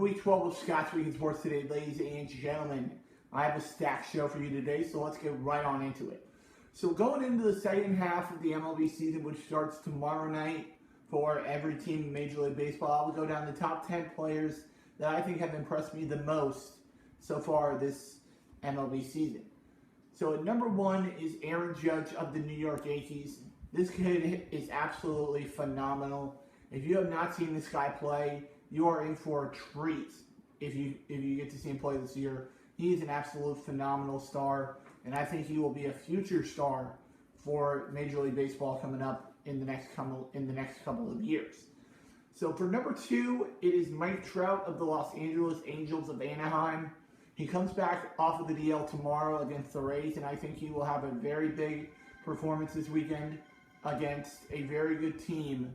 Week 12 of Scott's Week in Sports today, ladies and gentlemen. I have a stacked show for you today, so let's get right on into it. So going into the second half of the MLB season, which starts tomorrow night for every team in Major League Baseball, I will go down the top 10 players that I think have impressed me the most so far this MLB season. So at number 1 is Aaron Judge of the New York Yankees. This kid is absolutely phenomenal. If you have not seen this guy play, you are in for a treat if you get to see him play this year. He is an absolute phenomenal star, and I think he will be a future star for Major League Baseball coming up in the next couple of years. So for number 2, it is Mike Trout of the Los Angeles Angels of Anaheim. He comes back off of the DL tomorrow against the Rays, and I think he will have a very big performance this weekend against a very good team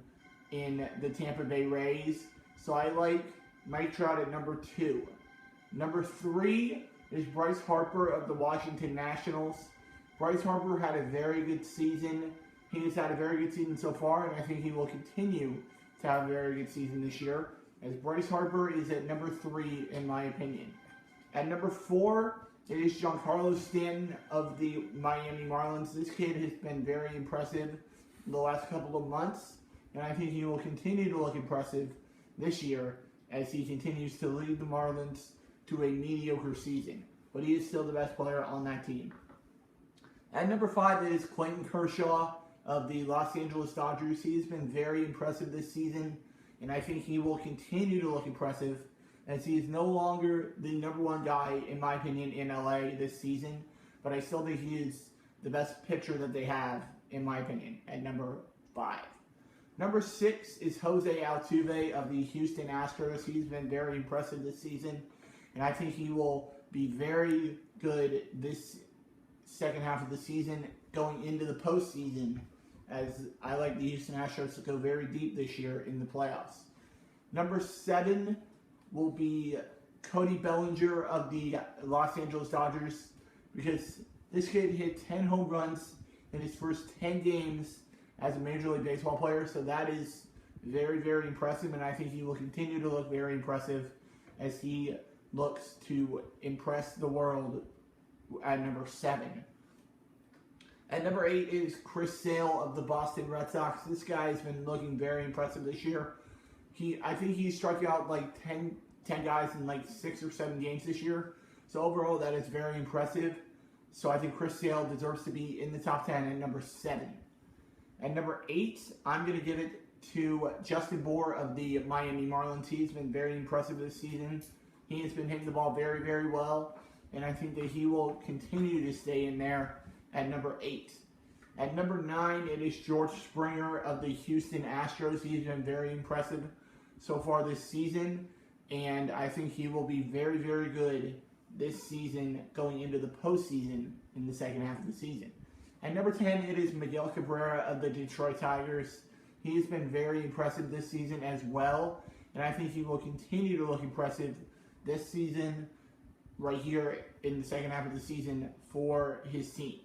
in the Tampa Bay Rays. So I like Mike Trout at number 2. Number 3 is Bryce Harper of the Washington Nationals. Bryce Harper had a very good season. He has had a very good season so far, and I think he will continue to have a very good season this year, as Bryce Harper is at number 3 in my opinion. At number 4, it is Giancarlo Stanton of the Miami Marlins. This kid has been very impressive the last couple of months, and I think he will continue to look impressive this year as he continues to lead the Marlins to a mediocre season. But he is still the best player on that team. At number 5 is Clayton Kershaw of the Los Angeles Dodgers. He has been very impressive this season, and I think he will continue to look impressive as he is no longer the number 1 guy, in my opinion, in LA this season. But I still think he is the best pitcher that they have, in my opinion, at number 5. Number 6 is Jose Altuve of the Houston Astros. He's been very impressive this season, and I think he will be very good this second half of the season going into the postseason, as I like the Houston Astros to go very deep this year in the playoffs. Number 7 will be Cody Bellinger of the Los Angeles Dodgers, because this kid hit 10 home runs in his first 10 games as a Major League Baseball player, so that is very, very impressive, and I think he will continue to look very impressive as he looks to impress the world at number 7. At number 8 is Chris Sale of the Boston Red Sox. This guy has been looking very impressive this year. I think he struck out like 10 guys in like 6 or 7 games this year, so overall that is very impressive. So I think Chris Sale deserves to be in the top 10 at number 7. At number 8, I'm going to give it to Justin Bour of the Miami Marlins. He's been very impressive this season. He has been hitting the ball very, very well, and I think that he will continue to stay in there at number 8. At number 9, it is George Springer of the Houston Astros. He's been very impressive so far this season, and I think he will be very, very good this season going into the postseason in the second half of the season. At number 10, it is Miguel Cabrera of the Detroit Tigers. He has been very impressive this season as well, and I think he will continue to look impressive this season right here in the second half of the season for his team.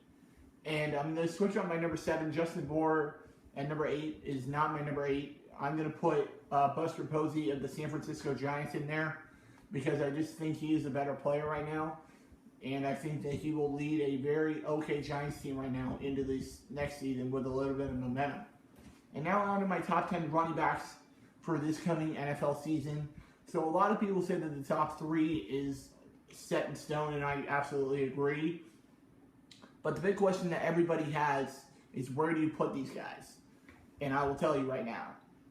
And I'm going to switch up my number 7. Justin Bour at number 8 is not my number 8. I'm going to put Buster Posey of the San Francisco Giants in there because I just think he is a better player right now. And I think that he will lead a very okay Giants team right now into this next season with a little bit of momentum. And now on to my top 10 running backs for this coming NFL season. So a lot of people say that the top 3 is set in stone, and I absolutely agree. But the big question that everybody has is, where do you put these guys? And I will tell you right now.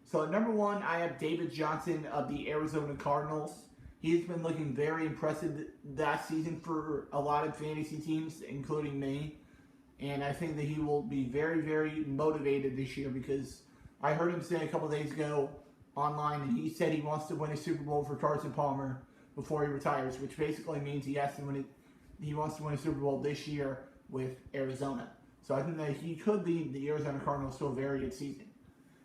So at number 1, I have David Johnson of the Arizona Cardinals. He's been looking very impressive that season for a lot of fantasy teams, including me. And I think that he will be very, very motivated this year, because I heard him say a couple days ago online that he said he wants to win a Super Bowl for Carson Palmer before he retires, which basically means he wants to win a Super Bowl this year with Arizona. So I think that he could lead the Arizona Cardinals to a very good season.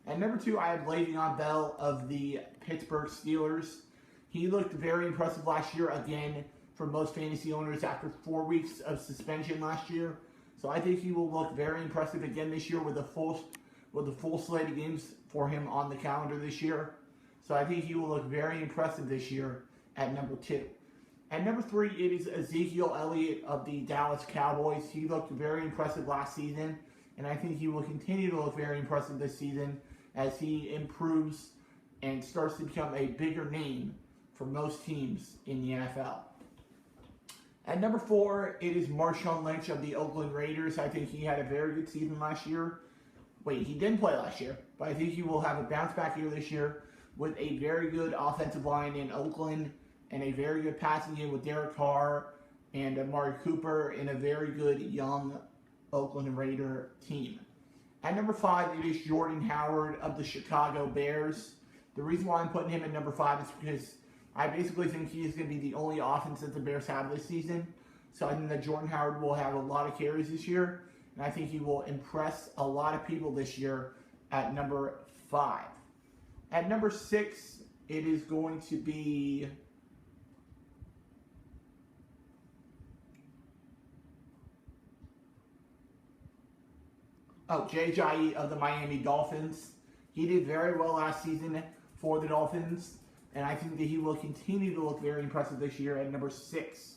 At number 2, I have Le'Veon Bell of the Pittsburgh Steelers. He looked very impressive last year again for most fantasy owners after 4 weeks of suspension last year. So I think he will look very impressive again this year with a full slate of games for him on the calendar this year. So I think he will look very impressive this year at number 2. At number 3, it is Ezekiel Elliott of the Dallas Cowboys. He looked very impressive last season, and I think he will continue to look very impressive this season as he improves and starts to become a bigger name for most teams in the NFL. At number 4, it is Marshawn Lynch of the Oakland Raiders. I think he had a very good season last year. Wait, he didn't play last year, but I think he will have a bounce-back year this year with a very good offensive line in Oakland and a very good passing game with Derek Carr and Amari Cooper and a very good young Oakland Raider team. At number 5, it is Jordan Howard of the Chicago Bears. The reason why I'm putting him at number 5 is because I basically think he is going to be the only offense that the Bears have this season. So I think that Jordan Howard will have a lot of carries this year, and I think he will impress a lot of people this year at number 5. At number 6, it is going to be Jay Ajayi of the Miami Dolphins. He did very well last season for the Dolphins, and I think that he will continue to look very impressive this year at number 6.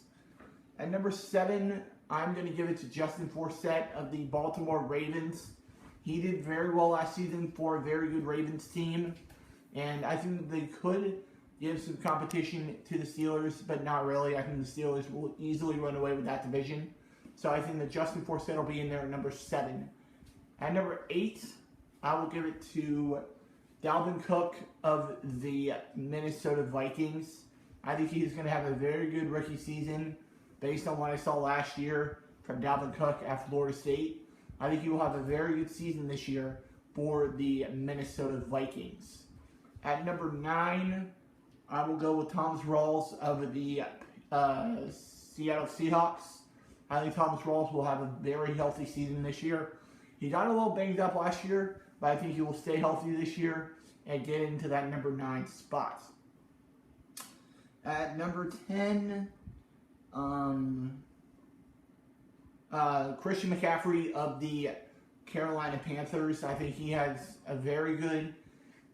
At number 7, I'm going to give it to Justin Forsett of the Baltimore Ravens. He did very well last season for a very good Ravens team, and I think they could give some competition to the Steelers, but not really. I think the Steelers will easily run away with that division. So I think that Justin Forsett will be in there at number 7. At number 8, I will give it to Dalvin Cook of the Minnesota Vikings. I think he's going to have a very good rookie season based on what I saw last year from Dalvin Cook at Florida State. I think he will have a very good season this year for the Minnesota Vikings. At number 9, I will go with Thomas Rawls of the Seattle Seahawks. I think Thomas Rawls will have a very healthy season this year. He got a little banged up last year, but I think he will stay healthy this year and get into that number 9 spot. At number 10, Christian McCaffrey of the Carolina Panthers. I think he has a very good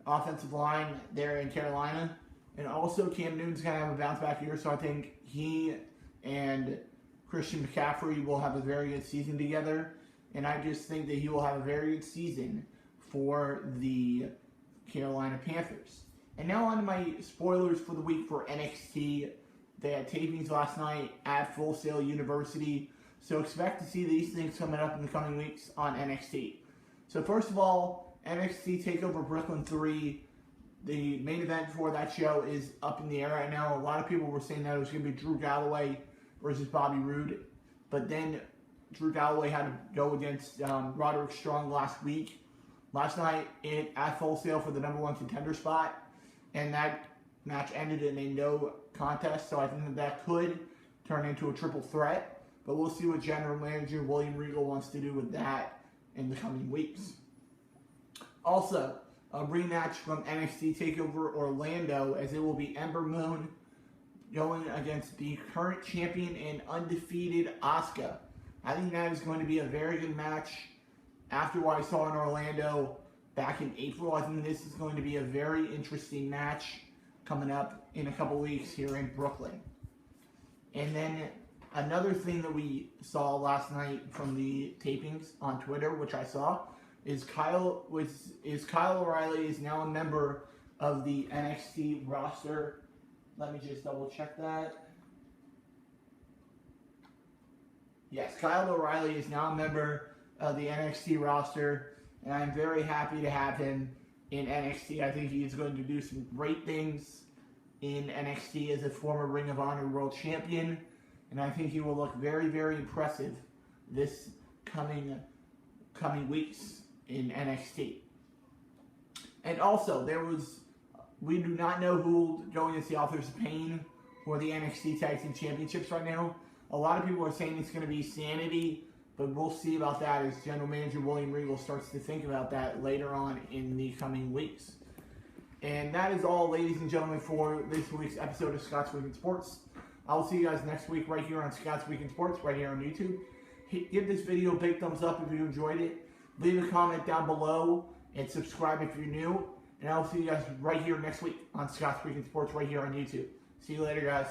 offensive line there in Carolina. And also Cam Newton's going to have a bounce-back year, so I think he and Christian McCaffrey will have a very good season together. And I just think that he will have a very good season for the Carolina Panthers. And now on to my spoilers for the week for NXT. They had tapings last night at Full Sail University. So expect to see these things coming up in the coming weeks on NXT. So first of all, NXT TakeOver Brooklyn 3. The main event for that show is up in the air right now. A lot of people were saying that it was going to be Drew Galloway versus Bobby Roode. But then Drew Galloway had to go against Roderick Strong last week. Last night at Full Sail for the number 1 contender spot. And that match ended in a no contest. So I think that could turn into a triple threat. But we'll see what General Manager William Regal wants to do with that in the coming weeks. Also, a rematch from NXT TakeOver Orlando, as it will be Ember Moon going against the current champion and undefeated Asuka. I think that is going to be a very good match. After what I saw in Orlando back in April, I think this is going to be a very interesting match coming up in a couple weeks here in Brooklyn. And then another thing that we saw last night from the tapings on Twitter, which I saw, is Kyle O'Reilly is now a member of the NXT roster. Let me just double check that. Yes, Kyle O'Reilly is now a member of the NXT roster, and I'm very happy to have him in NXT. I think he is going to do some great things in NXT as a former Ring of Honor World Champion, and I think he will look very, very impressive this coming weeks in NXT. And also, we do not know who will go against the Authors of Pain for the NXT Tag Team Championships right now. A lot of people are saying it's going to be Sanity, but we'll see about that as General Manager William Regal starts to think about that later on in the coming weeks. And that is all, ladies and gentlemen, for this week's episode of Scott's Week in Sports. I will see you guys next week right here on Scott's Week in Sports, right here on YouTube. Give this video a big thumbs up if you enjoyed it. Leave a comment down below and subscribe if you're new. And I will see you guys right here next week on Scott's Week in Sports, right here on YouTube. See you later, guys.